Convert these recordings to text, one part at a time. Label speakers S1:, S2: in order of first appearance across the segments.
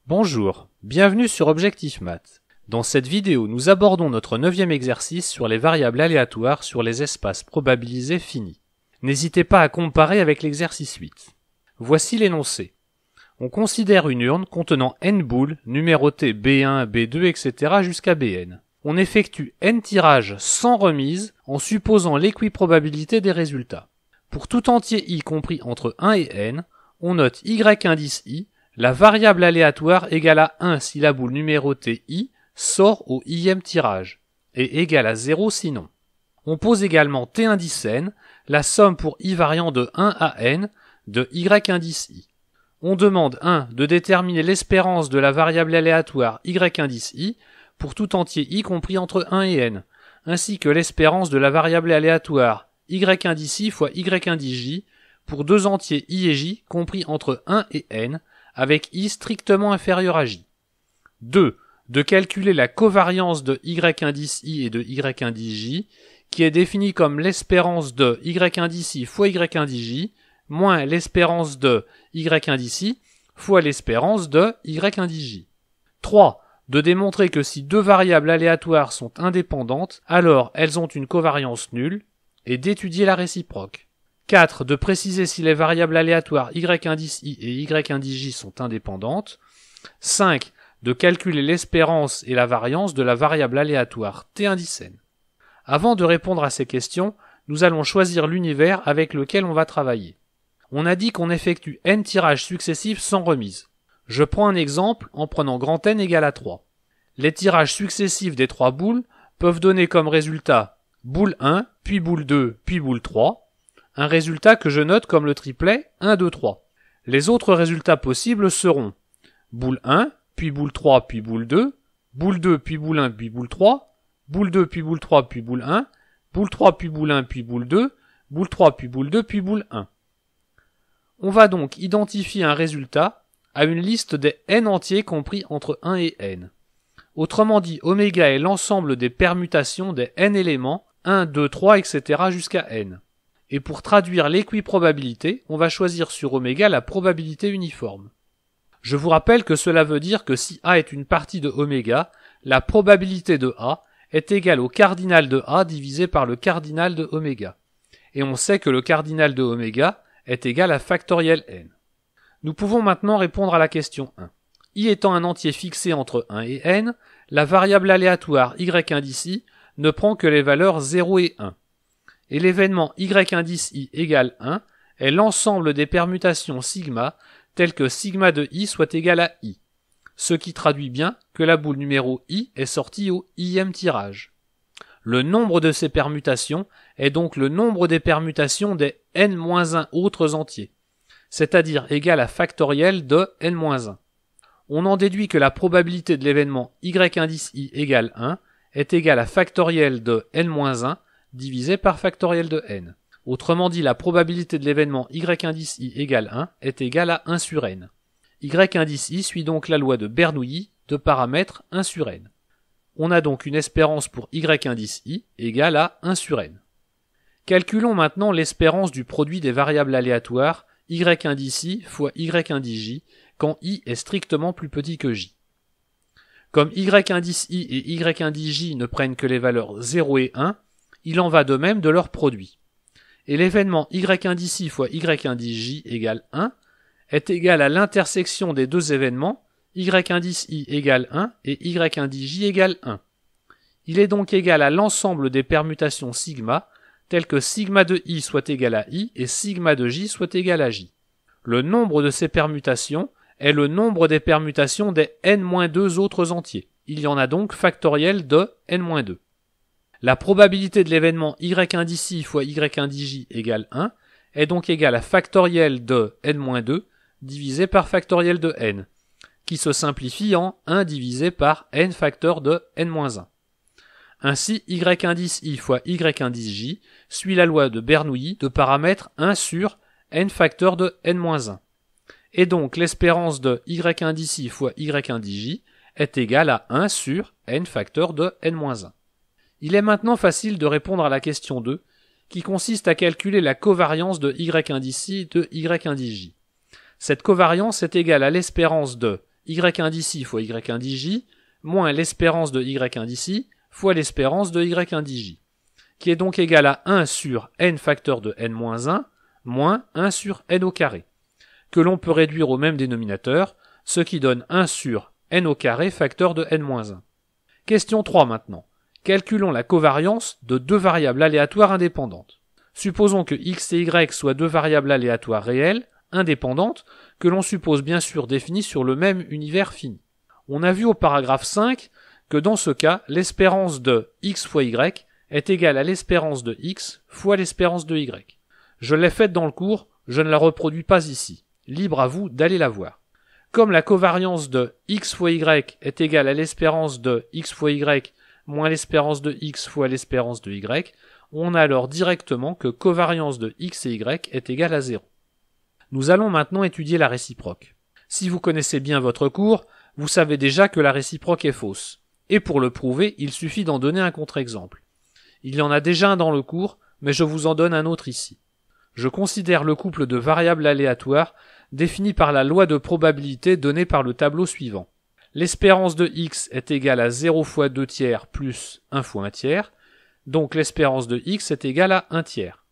S1: Bonjour, bienvenue sur Objectif Math. Dans cette vidéo, nous abordons notre 9e exercice sur les variables aléatoires sur les espaces probabilisés finis. N'hésitez pas à comparer avec l'exercice 8. Voici l'énoncé. On considère une urne contenant n boules, numérotées B1, B2, etc. jusqu'à Bn. On effectue n tirages sans remise en supposant l'équiprobabilité des résultats. Pour tout entier i compris entre 1 et n, on note y indice i, la variable aléatoire égale à 1 si la boule numérotée i sort au ième tirage, et égale à 0 sinon. On pose également t indice n, la somme pour i variant de 1 à n de y indice i. On demande 1 de déterminer l'espérance de la variable aléatoire y indice i pour tout entier i compris entre 1 et n, ainsi que l'espérance de la variable aléatoire y indice i fois y indice j pour deux entiers i et j compris entre 1 et n, avec i strictement inférieur à j. 2. De calculer la covariance de y indice i et de y indice j, qui est définie comme l'espérance de y indice i fois y indice j, moins l'espérance de y indice i fois l'espérance de y indice j. 3. De démontrer que si deux variables aléatoires sont indépendantes, alors elles ont une covariance nulle, et d'étudier la réciproque. 4. De préciser si les variables aléatoires y indice i et y indice j sont indépendantes. 5. De calculer l'espérance et la variance de la variable aléatoire t indice n. Avant de répondre à ces questions, nous allons choisir l'univers avec lequel on va travailler. On a dit qu'on effectue n tirages successifs sans remise. Je prends un exemple en prenant grand N égale à 3. Les tirages successifs des trois boules peuvent donner comme résultat boule 1, puis boule 2, puis boule 3, un résultat que je note comme le triplet 1, 2, 3. Les autres résultats possibles seront boule 1, puis boule 3, puis boule 2, boule 2, puis boule 1, puis boule 3, boule 2, puis boule 3, puis boule 1, boule 3, puis boule 1, puis boule 2, boule 3, puis boule 2, puis boule 1. On va donc identifier un résultat à une liste des n entiers compris entre 1 et n. Autrement dit, oméga est l'ensemble des permutations des n éléments, 1, 2, 3, etc. jusqu'à n. Et pour traduire l'équiprobabilité, on va choisir sur oméga la probabilité uniforme. Je vous rappelle que cela veut dire que si A est une partie de oméga, la probabilité de A est égale au cardinal de A divisé par le cardinal de oméga. Et on sait que le cardinal de oméga est égal à factoriel n. Nous pouvons maintenant répondre à la question 1. I étant un entier fixé entre 1 et n, la variable aléatoire y indice i ne prend que les valeurs 0 et 1. Et l'événement y indice i égale 1 est l'ensemble des permutations sigma telles que sigma de i soit égal à i, ce qui traduit bien que la boule numéro i est sortie au ième tirage. Le nombre de ces permutations est donc le nombre des permutations des n-1 autres entiers, c'est-à-dire égal à factoriel de n-1. On en déduit que la probabilité de l'événement y indice i égale 1 est égale à factoriel de n-1 divisé par factoriel de n. Autrement dit, la probabilité de l'événement y indice i égale 1 est égale à 1 sur n. Y indice i suit donc la loi de Bernoulli de paramètre 1 sur n. On a donc une espérance pour y indice i égale à 1 sur n. Calculons maintenant l'espérance du produit des variables aléatoires y indice i fois y indice j quand i est strictement plus petit que j. Comme y indice i et y indice j ne prennent que les valeurs 0 et 1, il en va de même de leur produit. Et l'événement y indice i fois y indice j égale 1 est égal à l'intersection des deux événements y indice i égale 1 et y indice j égale 1. Il est donc égal à l'ensemble des permutations sigma telles que sigma de i soit égal à i et sigma de j soit égal à j. Le nombre de ces permutations est le nombre des permutations des n-2 autres entiers. Il y en a donc factoriel de n-2. La probabilité de l'événement y indice i fois y indice j égale 1 est donc égale à factoriel de n-2 divisé par factoriel de n, qui se simplifie en 1 divisé par n facteur de n-1. Ainsi, y indice i fois y indice j suit la loi de Bernoulli de paramètre 1 sur n facteur de n-1. Et donc l'espérance de y indice i fois y indice j est égale à 1 sur n facteur de n-1. Il est maintenant facile de répondre à la question 2, qui consiste à calculer la covariance de y indice i et de y indice j. Cette covariance est égale à l'espérance de y1 d'ici fois y1 dj, moins l'espérance de y1 d'ici, fois l'espérance de y1 dj, qui est donc égal à 1 sur n facteur de n-1, moins 1 sur n au carré, que l'on peut réduire au même dénominateur, ce qui donne 1 sur n au carré facteur de n-1. Question 3 maintenant. Calculons la covariance de deux variables aléatoires indépendantes. Supposons que x et y soient deux variables aléatoires réelles, indépendantes, que l'on suppose bien sûr définies sur le même univers fini. On a vu au paragraphe 5 que dans ce cas, l'espérance de x fois y est égale à l'espérance de x fois l'espérance de y. Je l'ai faite dans le cours, je ne la reproduis pas ici. Libre à vous d'aller la voir. Comme la covariance de x fois y est égale à l'espérance de x fois y moins l'espérance de x fois l'espérance de y, on a alors directement que covariance de x et y est égale à 0. Nous allons maintenant étudier la réciproque. Si vous connaissez bien votre cours, vous savez déjà que la réciproque est fausse. Et pour le prouver, il suffit d'en donner un contre-exemple. Il y en a déjà un dans le cours, mais je vous en donne un autre ici. Je considère le couple de variables aléatoires défini par la loi de probabilité donnée par le tableau suivant. L'espérance de x est égale à 0 fois 2 tiers plus 1 fois 1 tiers, donc l'espérance de x est égale à 1 tiers.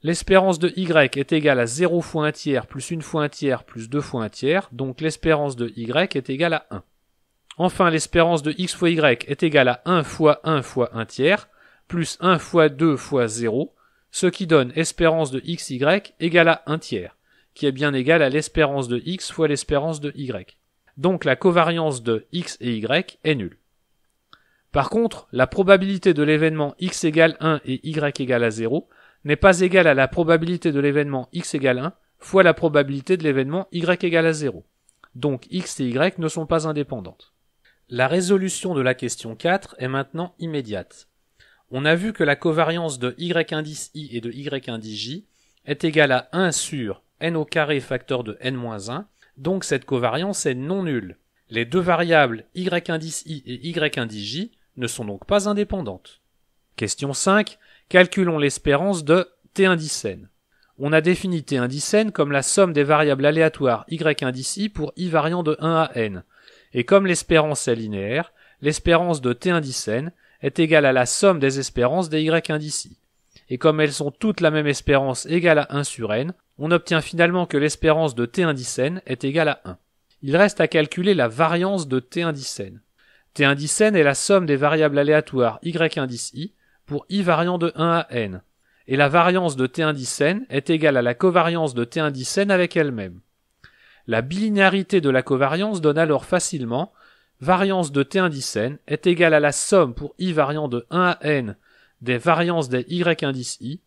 S1: L'espérance de y est égale à 0 fois 1 tiers plus 1 fois 1 tiers plus 2 fois 1 tiers, donc l'espérance de y est égale à 1. Enfin, l'espérance de x fois y est égale à 1 fois 1 fois 1 tiers, plus 1 fois 2 fois 0, ce qui donne espérance de xy égale à 1 tiers, qui est bien égal à l'espérance de x fois l'espérance de y. Donc la covariance de x et y est nulle. Par contre, la probabilité de l'événement x égale 1 et y égale à 0 n'est pas égale à la probabilité de l'événement x égale 1 fois la probabilité de l'événement y égale à 0. Donc x et y ne sont pas indépendantes. La résolution de la question 4 est maintenant immédiate. On a vu que la covariance de y1 indice i et de y1 indice j est égale à 1 sur n au carré facteur de n-1, donc cette covariance est non nulle. Les deux variables y indice i et y indice j ne sont donc pas indépendantes. Question 5. Calculons l'espérance de t indice n. On a défini t indice n comme la somme des variables aléatoires y indice i pour i variant de 1 à n. Et comme l'espérance est linéaire, l'espérance de t indice n est égale à la somme des espérances des y indice i. Et comme elles sont toutes la même espérance égale à 1 sur n, on obtient finalement que l'espérance de t indice n est égale à 1. Il reste à calculer la variance de t indice n. T indice n est la somme des variables aléatoires y indice i pour i variant de 1 à n. Et la variance de t indice n est égale à la covariance de t indice n avec elle-même. La bilinéarité de la covariance donne alors facilement variance de t indice n est égale à la somme pour i variant de 1 à n des variances des y indice i,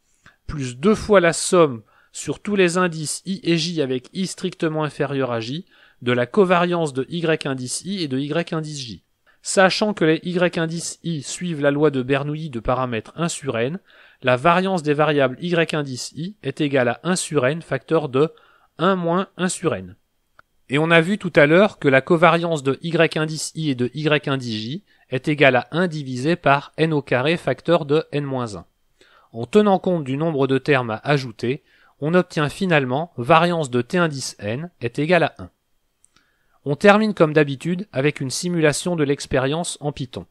S1: plus 2 fois la somme sur tous les indices i et j avec i strictement inférieur à j, de la covariance de y indice i et de y indice j. Sachant que les y indice i suivent la loi de Bernoulli de paramètre 1 sur n, la variance des variables y indice i est égale à 1 sur n facteur de 1 moins 1 sur n. Et on a vu tout à l'heure que la covariance de y indice i et de y indice j est égale à 1 divisé par n au carré facteur de n-1. En tenant compte du nombre de termes à ajouter, on obtient finalement variance de t indice n est égale à 1. On termine comme d'habitude avec une simulation de l'expérience en Python.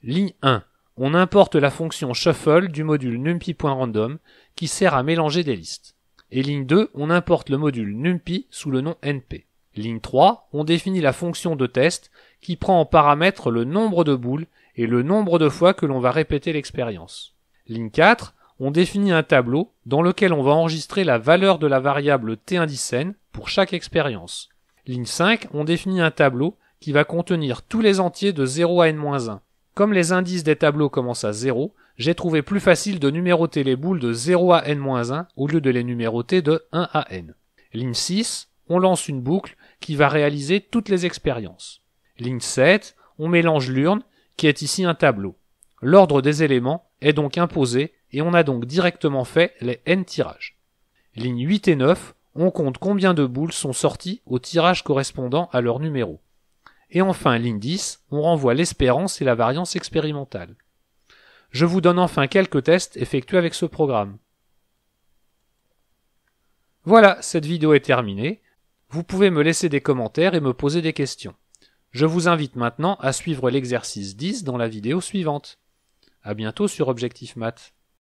S1: Ligne 1. On importe la fonction shuffle du module numpy.random qui sert à mélanger des listes. Et ligne 2. On importe le module numpy sous le nom np. Ligne 3. On définit la fonction de test qui prend en paramètre le nombre de boules et le nombre de fois que l'on va répéter l'expérience. Ligne 4. On définit un tableau dans lequel on va enregistrer la valeur de la variable t indice n pour chaque expérience. Ligne 5, on définit un tableau qui va contenir tous les entiers de 0 à n-1. Comme les indices des tableaux commencent à 0, j'ai trouvé plus facile de numéroter les boules de 0 à n-1 au lieu de les numéroter de 1 à n. Ligne 6, on lance une boucle qui va réaliser toutes les expériences. Ligne 7, on mélange l'urne, qui est ici un tableau. L'ordre des éléments est donc imposé et on a donc directement fait les n tirages. Ligne 8 et 9, on compte combien de boules sont sorties au tirage correspondant à leur numéro. Et enfin, ligne 10, on renvoie l'espérance et la variance expérimentale. Je vous donne enfin quelques tests effectués avec ce programme. Voilà, cette vidéo est terminée. Vous pouvez me laisser des commentaires et me poser des questions. Je vous invite maintenant à suivre l'exercice 10 dans la vidéo suivante. À bientôt sur Objectif Math.